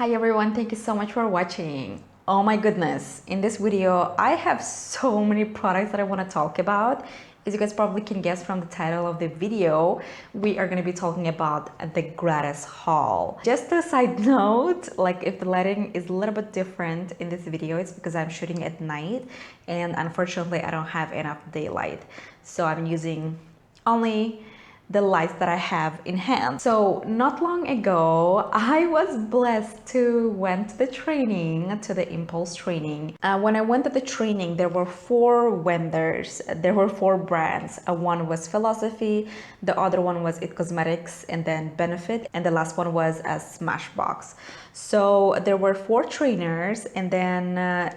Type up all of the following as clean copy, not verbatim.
Hi everyone, thank you so much for watching. Oh my goodness, in this video I have so many products that I want to talk about. As you guys probably can guess from the title of the video, we are going to be talking about the gratis haul. Just a side note, like if the lighting is a little bit different in this video, it's because I'm shooting at night and unfortunately I don't have enough daylight. So I'm using only the lights that I have in hand. So not long ago, I was blessed to went to the training, to the impulse training. When I went to the training, there were 4 vendors, there were 4 brands. One was Philosophy, the other one was It Cosmetics, and then Benefit, and the last one was SmashBox. So there were 4 trainers, and then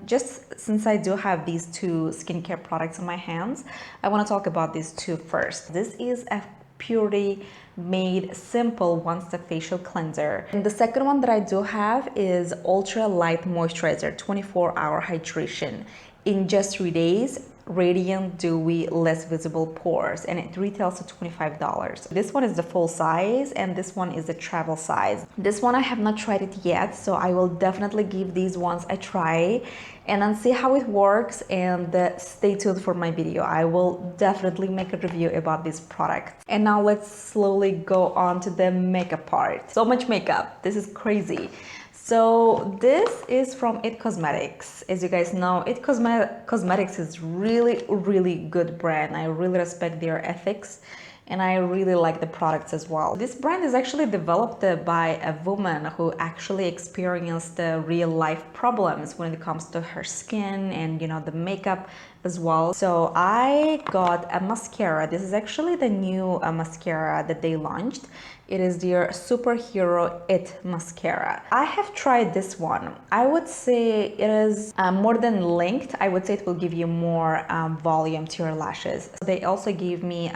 just since I do have these 2 skincare products in my hands, I want to talk about these 2 first. This is a Purity Made Simple one-step facial cleanser, and the second one that I do have is Ultra Light Moisturizer 24-hour hydration in just 3 days. Radiant, dewy, less visible pores, and it retails to $25. This one is the full size and this one is the travel size. This one I have not tried it yet, so I will definitely give these ones a try and then see how it works, and stay tuned for my video. I will definitely make a review about this product. And now let's slowly go on to the makeup part. So much makeup, this is crazy. So this is from It Cosmetics. As you guys know, It Cosmetics is really good brand. I really respect their ethics and I really like the products as well. This brand is actually developed by a woman who actually experienced the real life problems when it comes to her skin and the makeup as well. So I got a mascara. This is actually the new mascara that they launched. It is their Superhero It mascara. I have tried this one. I would say it is more than linked. I would say it will give you more volume to your lashes. They also gave me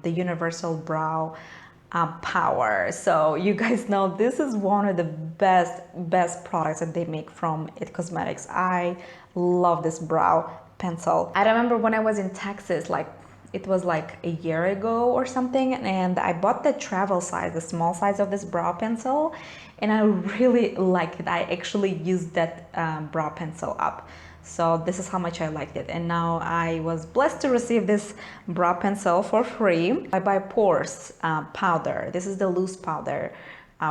the Universal Brow Power. So you guys know this is one of the best products that they make from It Cosmetics. I love this brow pencil. I remember when I was in Texas, it was like a year ago or something, and I bought the travel size, the small size of this brow pencil, and I really liked it. I actually used that brow pencil up. So this is how much I liked it. And now I was blessed to receive this brow pencil for free. I buy Pores powder. This is the loose powder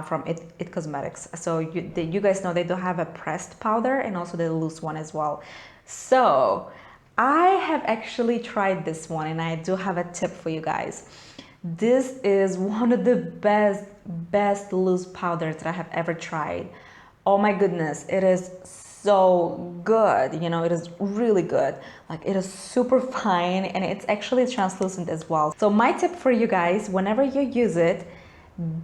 from It Cosmetics. So you guys know they do have a pressed powder and also the loose one as well. So I have actually tried this one and I do have a tip for you guys. This is one of the best loose powders that I have ever tried. Oh my goodness, it is so good. It is really good. It is super fine and it's actually translucent as well. So my tip for you guys, whenever you use it,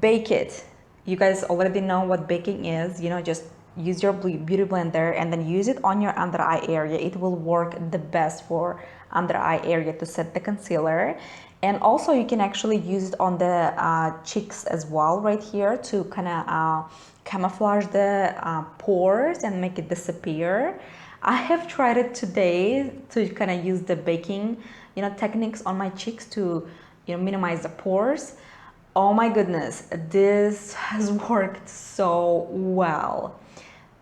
bake it. You guys already know what baking is, just use your beauty blender and then use it on your under eye area. It will work the best for under eye area to set the concealer. And also you can actually use it on the cheeks as well, right here, to kind of camouflage the pores and make it disappear. I have tried it today to kind of use the baking techniques on my cheeks to minimize the pores. Oh my goodness, this has worked so well.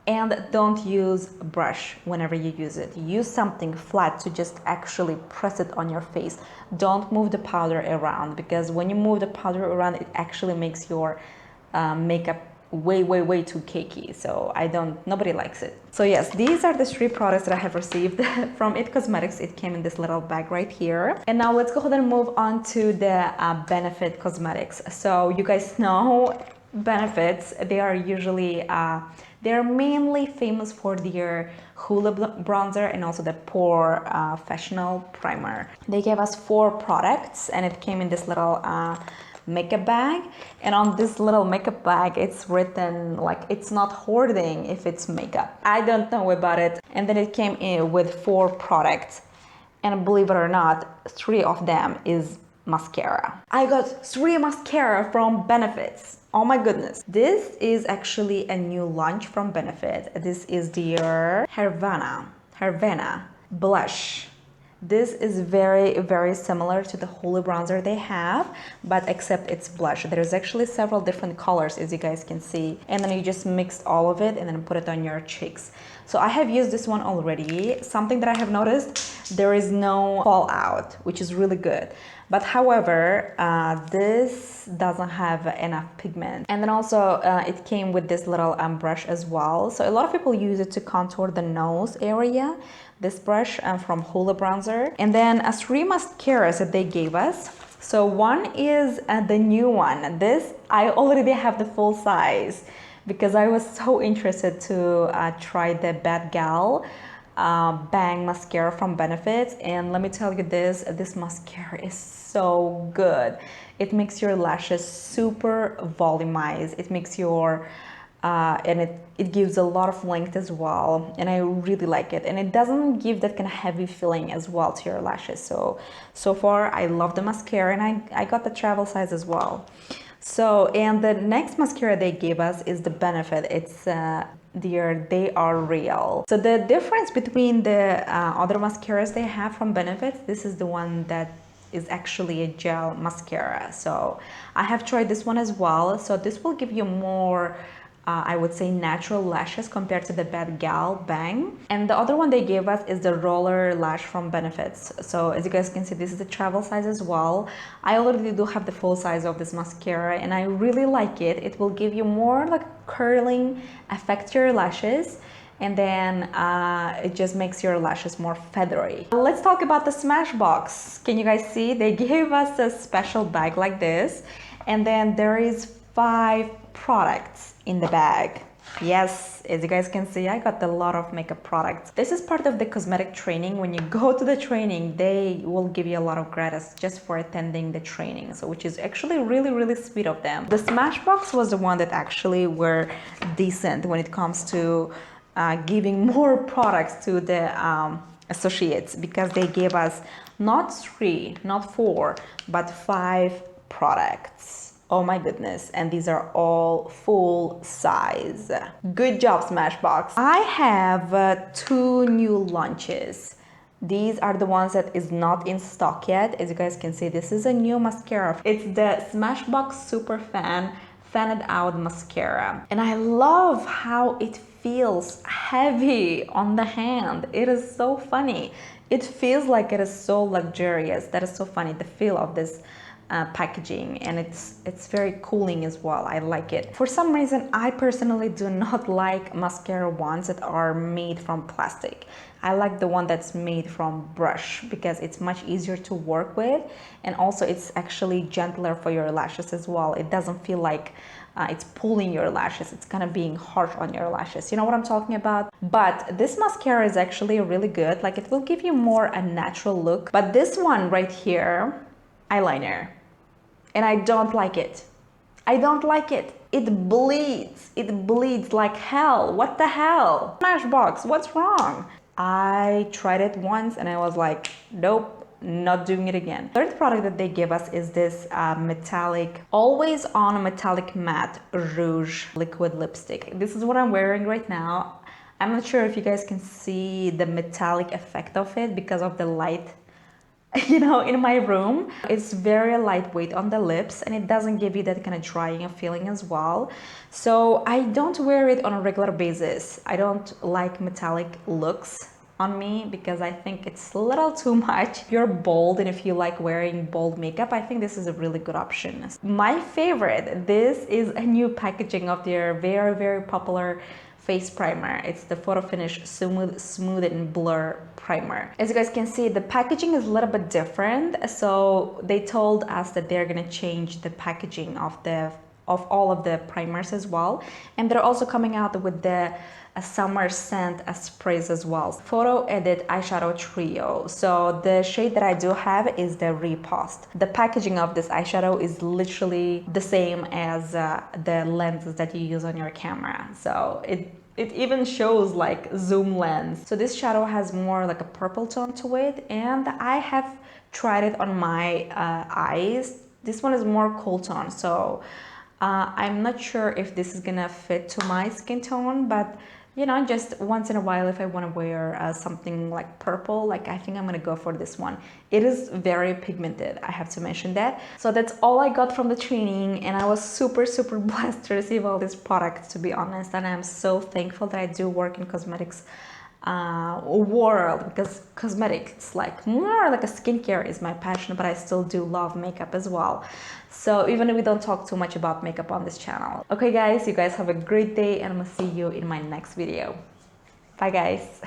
And don't use a brush whenever you use it. Use something flat to just actually press it on your face. Don't move the powder around, because when you move the powder around, it actually makes your makeup way too cakey. So nobody likes it. So yes, these are the 3 products that I have received from It Cosmetics. It came in this little bag right here. And now let's go ahead and move on to the Benefit Cosmetics. So you guys know Benefits, they are usually they're mainly famous for their Hula bronzer and also the Pore Professional Primer. They gave us 4 products and it came in this little makeup bag, and on this little makeup bag it's written it's not hoarding if it's makeup. I don't know about it. And then it came in with 4 products, and believe it or not, 3 of them is mascara. I got 3 mascara from Benefits. Oh my goodness. This is actually a new launch from Benefit. This is their Havana Blush. This is very similar to the Holy bronzer they have, but except it's blush. There's actually several different colors, as you guys can see, and then you just mixed all of it and then put it on your cheeks. So I have used this one already. Something that I have noticed, there is no fallout, which is really good. But however, this doesn't have enough pigment. And then also it came with this little brush as well. So a lot of people use it to contour the nose area. This brush from Hoola Bronzer. And then 3 mascaras that they gave us. So one is the new one. This, I already have the full size because I was so interested to try the Bad Gal Bang mascara from Benefit, and let me tell you this mascara is so good. It makes your lashes super volumized. It makes your and it gives a lot of length as well, and I really like it, and it doesn't give that kind of heavy feeling as well to your lashes. So far I love the mascara, and I got the travel size as well. So, and the next mascara they gave us is the Benefit. It's They Are Real. So the difference between the other mascaras they have from Benefit, this is the one that is actually a gel mascara. So I have tried this one as well. So this will give you more I would say natural lashes compared to the Bad Gal Bang. And the other one they gave us is the Roller Lash from Benefits. So as you guys can see, this is the travel size as well. I already do have the full size of this mascara, and I really like it. It will give you more like curling effect to your lashes, and then it just makes your lashes more feathery. Let's talk about the Smashbox. Can you guys see? They gave us a special bag like this, and then there is 5 products in the bag. Yes, as you guys can see, I got a lot of makeup products. This is part of the cosmetic training. When you go to the training, they will give you a lot of gratis just for attending the training, so which is actually really sweet of them. The Smashbox was the one that actually were decent when it comes to giving more products to the associates, because they gave us not 3, not 4, but 5 products. Oh my goodness, and these are all full size. Good job, Smashbox. I have 2 new launches. These are the ones that is not in stock yet. As you guys can see, this is a new mascara. It's the Smashbox Super Fanned Out Mascara. And I love how it feels heavy on the hand. It is so funny. It feels like it is so luxurious. That is so funny, the feel of this packaging, and it's very cooling as well. I like it. For some reason, I personally do not like mascara ones that are made from plastic. I like the one that's made from brush because it's much easier to work with, and also it's actually gentler for your lashes as well. It doesn't feel like it's pulling your lashes. It's kind of being harsh on your lashes. You know what I'm talking about? But this mascara is actually really good. Like, it will give you more a natural look. But this one right here, eyeliner, and I don't like it. I don't like it. It bleeds. It bleeds like hell. What the hell? Smashbox, what's wrong? I tried it once and I was like, nope, not doing it again. Third product that they give us is this metallic, always on metallic matte rouge liquid lipstick. This is what I'm wearing right now. I'm not sure if you guys can see the metallic effect of it because of the light, you know, in my room. It's very lightweight on the lips, and it doesn't give you that kind of drying feeling as well. So I don't wear it on a regular basis. I don't like metallic looks on me because I think it's a little too much. If you're bold and if you like wearing bold makeup, I think this is a really good option. My favorite, this is a new packaging of their very popular face primer. It's the Photo Finish Smooth and Blur Primer. As you guys can see, the packaging is a little bit different. So they told us that they're gonna change the packaging of all of the primers as well. And they're also coming out with the summer scent sprays as well. Photo Edit Eyeshadow Trio. So the shade that I do have is the Repost. The packaging of this eyeshadow is literally the same as the lenses that you use on your camera. So it even shows like zoom lens. So this shadow has more like a purple tone to it, and I have tried it on my eyes. This one is more cool tone, so I'm not sure if this is gonna fit to my skin tone, but you know, just once in a while if I want to wear something like purple, like I think I'm gonna go for this one. It is very pigmented, I have to mention that. So that's all I got from the training, and I was super blessed to receive all these products, to be honest, and I'm so thankful that I do work in cosmetics world, because cosmetics, like more like a skincare, is my passion, but I still do love makeup as well. So even if we don't talk too much about makeup on this channel. Okay guys, you guys have a great day, and I'm gonna see you in my next video. Bye guys.